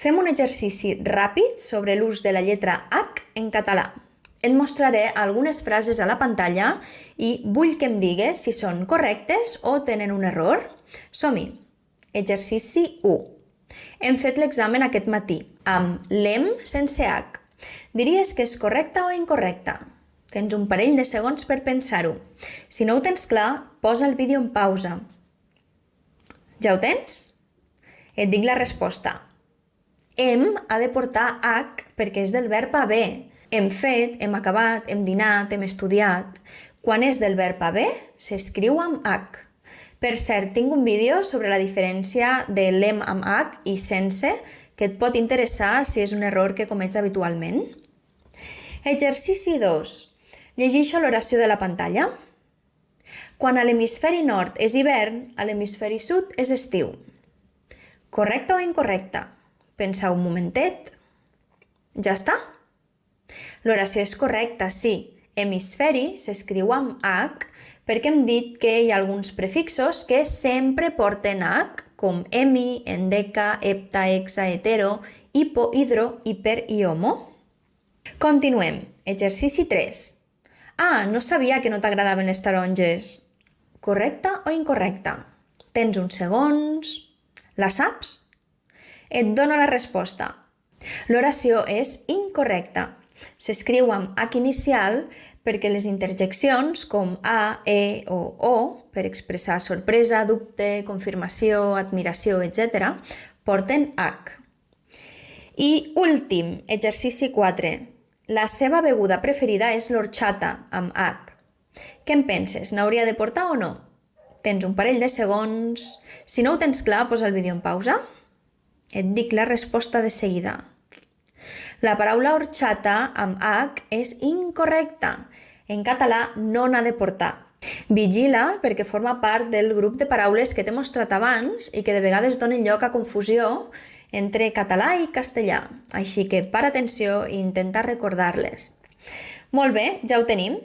Fem un exercici ràpid sobre l'ús de la lletra H en català. Et mostraré algunes frases a la pantalla i vull que em digues si són correctes o tenen un error. Som-hi! Exercici 1. Hem fet l'examen aquest matí, amb l'em sense H. Diries que és correcta o incorrecta? Tens un parell de segons per pensar-ho. Si no ho tens clar, posa el vídeo en pausa. Ja ho tens? Et dic la resposta. Hem ha de portar H perquè és del verb haver. Hem fet, hem acabat, hem dinat, hem estudiat. Quan és del verb haver, s'escriu amb H. Per cert, tinc un vídeo sobre la diferència de l'hem amb H i sense, que et pot interessar si és un error que comets habitualment. Exercici 2. Llegeixo l'oració de la pantalla. Quan a l'hemisferi nord és hivern, a l'hemisferi sud és estiu. Correcte o incorrecte? Pensa un momentet. Ja està? L'oració és correcta, sí. Hemisferi s'escriu amb H perquè hem dit que hi ha alguns prefixos que sempre porten H, com hemi, endeca, hepta, hexa, hetero, hipo, hidro, hiper i homo. Continuem. Exercici 3. No sabia que no t'agradaven les taronges. Correcte o incorrecte? Tens uns segons. La saps? Et dono la resposta. L'oració és incorrecta. S'escriu amb H inicial perquè les interjeccions com a, e o o, per expressar sorpresa, dubte, confirmació, admiració, etc., porten H. I últim, exercici 4. La seva beguda preferida és l'horchata, amb H. Què en penses? N'hauria de portar o no? Tens un parell de segons. Si no ho tens clar, posa el vídeo en pausa. Et dic la resposta de seguida. La paraula horchata amb H és incorrecta. En català no n'ha de portar. Vigila perquè forma part del grup de paraules que t'he mostrat abans i que de vegades donen lloc a confusió entre català i castellà. Així que para atenció i intenta recordar-les. Molt bé, ja ho tenim.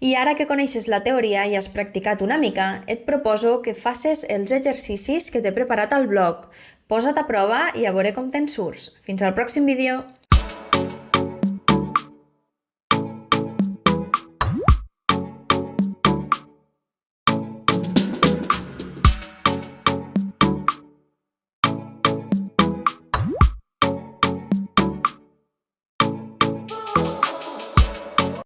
I ara que coneixes la teoria i has practicat una mica, et proposo que facis els exercicis que t'he preparat al blog. Posa't a prova i a veure com te'n surts. Fins al pròxim vídeo!